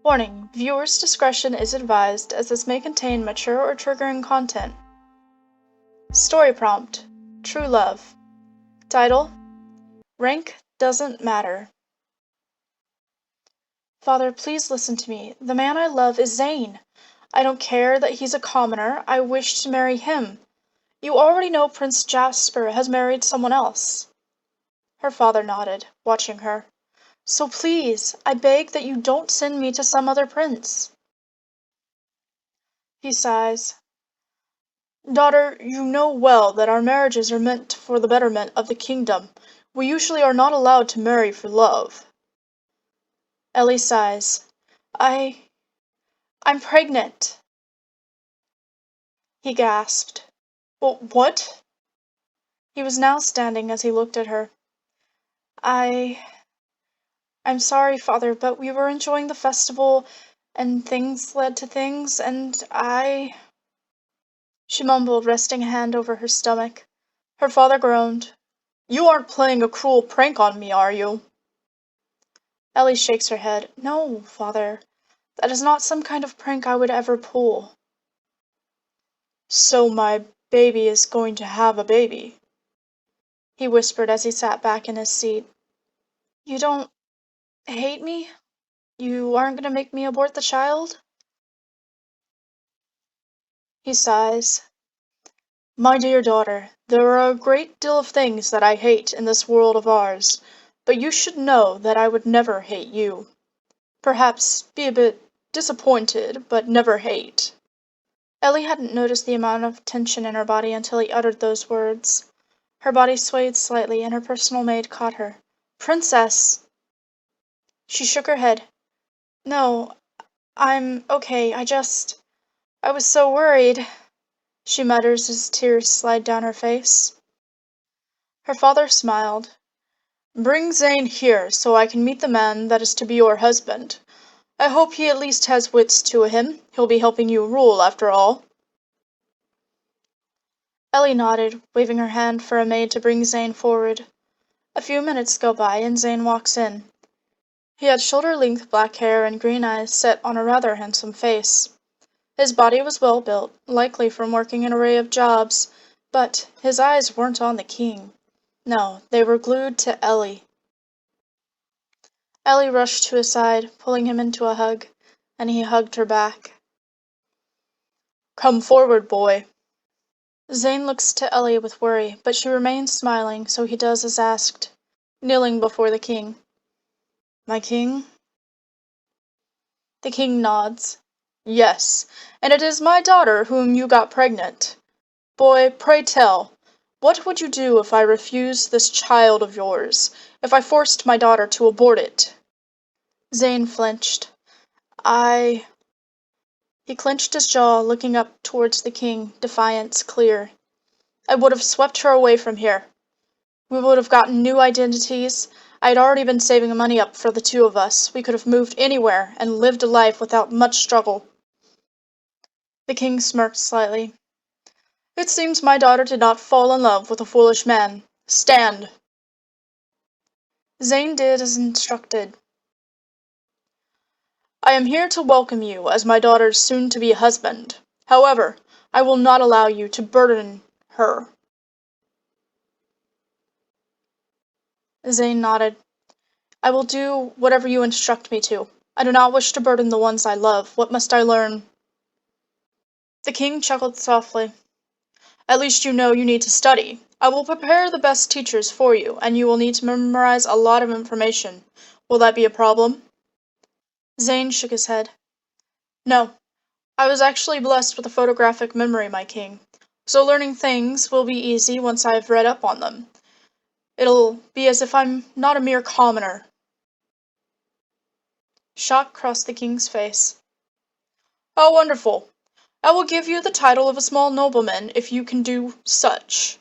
Warning: viewers' discretion is advised as this may contain mature or triggering content. Story prompt: True Love. Title: Rank Doesn't Matter. Father, please listen to me. The man I love is Zane. I don't care that he's a commoner. I wish to marry him. You already know Prince Jasper has married someone else. Her father nodded, watching her. So please, I beg that you don't send me to some other prince. He sighs. Daughter, you know well that our marriages are meant for the betterment of the kingdom. We usually are not allowed to marry for love. Ellie sighs. I'm pregnant. He gasped. Well, what? He was now standing as he looked at her. I'm sorry, Father, but we were enjoying the festival, and things led to things, and She mumbled, resting a hand over her stomach. Her father groaned. You aren't playing a cruel prank on me, are you? Ellie shakes her head. No, Father. That is not some kind of prank I would ever pull. So my baby is going to have a baby, he whispered as he sat back in his seat. You don't hate me? You aren't going to make me abort the child? He sighs. My dear daughter, there are a great deal of things that I hate in this world of ours, but you should know that I would never hate you. Perhaps be a bit disappointed, but never hate. Ellie hadn't noticed the amount of tension in her body until he uttered those words. Her body swayed slightly, and her personal maid caught her. Princess! She shook her head. No, I'm okay, I was so worried, she mutters as tears slide down her face. Her father smiled. Bring Zane here, so I can meet the man that is to be your husband. I hope he at least has wits to him. He'll be helping you rule, after all. Ellie nodded, waving her hand for a maid to bring Zane forward. A few minutes go by, and Zane walks in. He had shoulder-length black hair and green eyes set on a rather handsome face. His body was well built, likely from working an array of jobs, but his eyes weren't on the king. No, they were glued to Ellie. Ellie rushed to his side, pulling him into a hug, and he hugged her back. Come forward, boy. Zane looks to Ellie with worry, but she remains smiling, so he does as asked, kneeling before the king. My king? The king nods. Yes, and it is my daughter whom you got pregnant. Boy, pray tell, what would you do if I refused this child of yours, if I forced my daughter to abort it? Zane flinched. He clenched his jaw, looking up towards the king, defiance clear. I would have swept her away from here. We would have gotten new identities. I had already been saving money up for the two of us. We could have moved anywhere and lived a life without much struggle. The king smirked slightly. It seems my daughter did not fall in love with a foolish man. Stand. Zane did as instructed. I am here to welcome you as my daughter's soon-to-be husband. However, I will not allow you to burden her. Zane nodded. I will do whatever you instruct me to. I do not wish to burden the ones I love. What must I learn? The king chuckled softly. At least you know you need to study. I will prepare the best teachers for you, and you will need to memorize a lot of information. Will that be a problem? Zane shook his head. No. I was actually blessed with a photographic memory, my king. So learning things will be easy once I have read up on them. It'll be as if I'm not a mere commoner. Shock crossed the king's face. How wonderful! I will give you the title of a small nobleman if you can do such.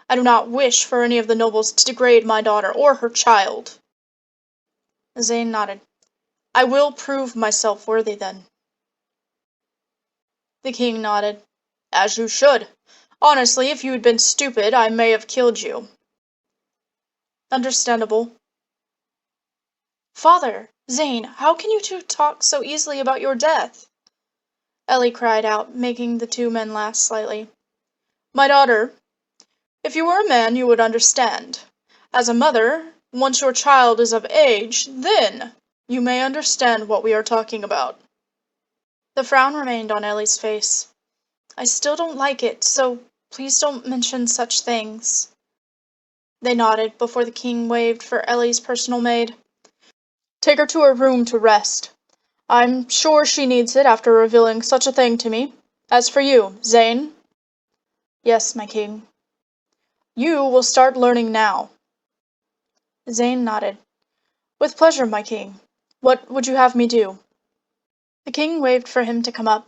I do not wish for any of the nobles to degrade my daughter or her child. Zane nodded. I will prove myself worthy then. The king nodded. As you should. Honestly, if you had been stupid, I may have killed you. Understandable. Father, Zane, how can you two talk so easily about your death? Ellie cried out, making the two men laugh slightly. My daughter, if you were a man you would understand. As a mother, once your child is of age, then you may understand what we are talking about. The frown remained on Ellie's face. I still don't like it, so please don't mention such things. They nodded before the king waved for Ellie's personal maid. Take her to her room to rest. I'm sure she needs it after revealing such a thing to me. As for you, Zane. Yes, my king. You will start learning now. Zane nodded. With pleasure, my king. What would you have me do? The king waved for him to come up.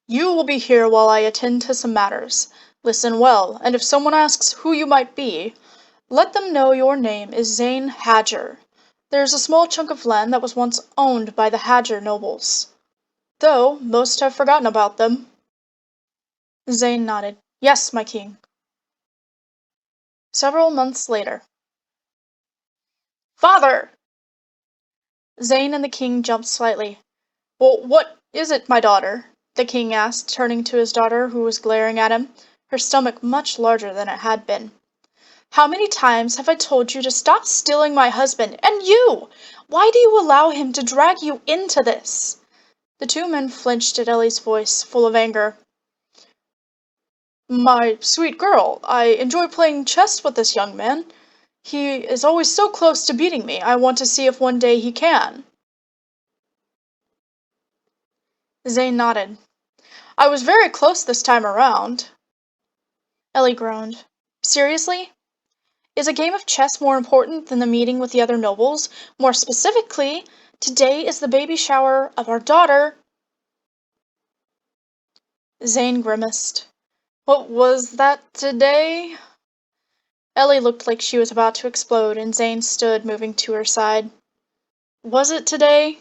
You will be here while I attend to some matters. Listen well, and if someone asks who you might be, let them know your name is Zane Hadger. There is a small chunk of land that was once owned by the Hadger nobles, though most have forgotten about them. Zane nodded. Yes, my king. Several months later. Father! Zane and the king jumped slightly. Well, what is it, my daughter? The king asked, turning to his daughter, who was glaring at him, her stomach much larger than it had been. How many times have I told you to stop stealing my husband? And you! Why do you allow him to drag you into this? The two men flinched at Ellie's voice, full of anger. My sweet girl, I enjoy playing chess with this young man. He is always so close to beating me. I want to see if one day he can. Zane nodded. I was very close this time around. Ellie groaned. Seriously? Is a game of chess more important than the meeting with the other nobles? More specifically, today is the baby shower of our daughter. Zane grimaced. What was that today? Ellie looked like she was about to explode, and Zane stood, moving to her side. Was it today?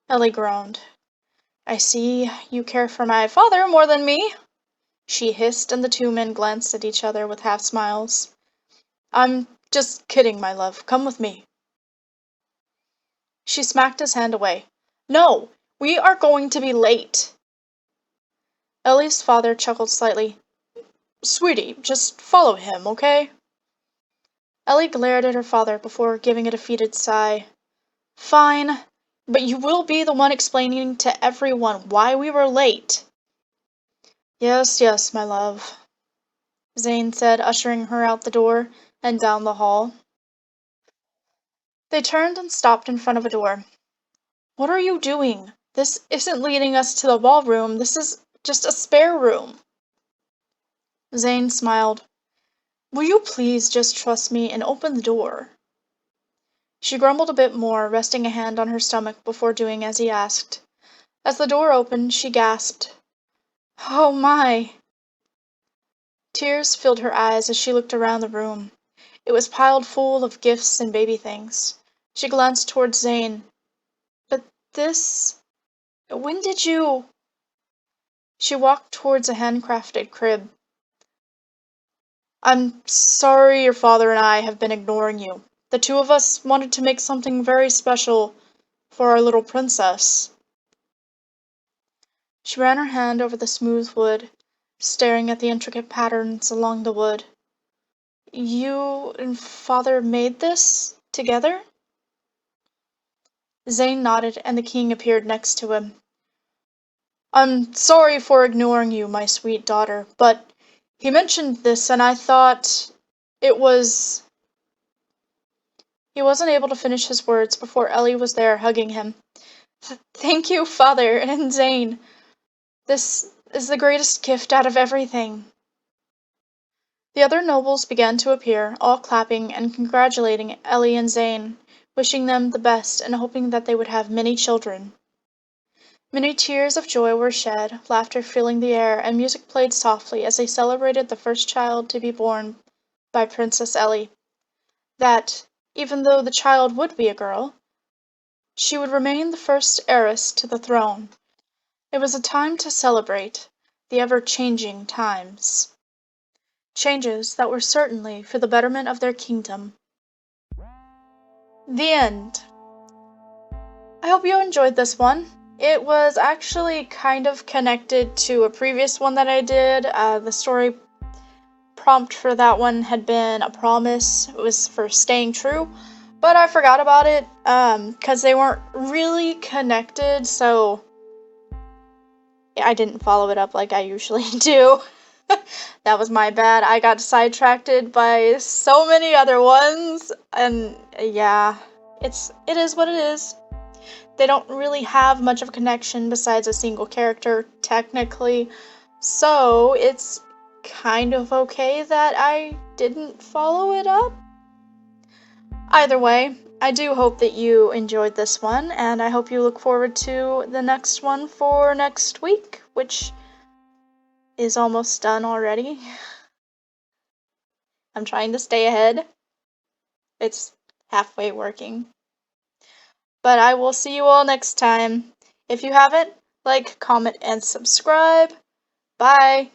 Ellie groaned. I see you care for my father more than me, she hissed, and the two men glanced at each other with half smiles. I'm just kidding, my love. Come with me. She smacked his hand away. No, we are going to be late. Ellie's father chuckled slightly. Sweetie, just follow him, okay? Ellie glared at her father before giving a defeated sigh. Fine, but you will be the one explaining to everyone why we were late. Yes, yes, my love, Zane said, ushering her out the door and down the hall. They turned and stopped in front of a door. What are you doing? This isn't leading us to the ballroom. This is just a spare room. Zane smiled. Will you please just trust me and open the door? She grumbled a bit more, resting a hand on her stomach before doing as he asked. As the door opened, she gasped. Oh my! Tears filled her eyes as she looked around the room. It was piled full of gifts and baby things. She glanced towards Zane. But this... When did you... She walked towards a handcrafted crib. I'm sorry your father and I have been ignoring you. The two of us wanted to make something very special for our little princess. She ran her hand over the smooth wood, staring at the intricate patterns along the wood. You and father made this together? Zane nodded, and the king appeared next to him. I'm sorry for ignoring you, my sweet daughter, but he mentioned this and I thought it was... He wasn't able to finish his words before Ellie was there, hugging him. Thank you, father, and Zane. This is the greatest gift out of everything. The other nobles began to appear, all clapping and congratulating Ellie and Zane, wishing them the best and hoping that they would have many children. Many tears of joy were shed, laughter filling the air, and music played softly as they celebrated the first child to be born by Princess Ellie. That, even though the child would be a girl, she would remain the first heiress to the throne. It was a time to celebrate the ever-changing times. Changes that were certainly for the betterment of their kingdom. The end. I hope you enjoyed this one. It was actually kind of connected to a previous one that I did. The story prompt for that one had been a promise. It was for staying true, but I forgot about it because they weren't really connected, so I didn't follow it up like I usually do. That was my bad. I got sidetracked by so many other ones, and yeah, it is what it is. They don't really have much of a connection besides a single character, technically, so it's kind of okay that I didn't follow it up. Either way, I do hope that you enjoyed this one, and I hope you look forward to the next one for next week, which is almost done already. I'm trying to stay ahead. It's halfway working. But I will see you all next time. If you haven't, like, comment, and subscribe. Bye!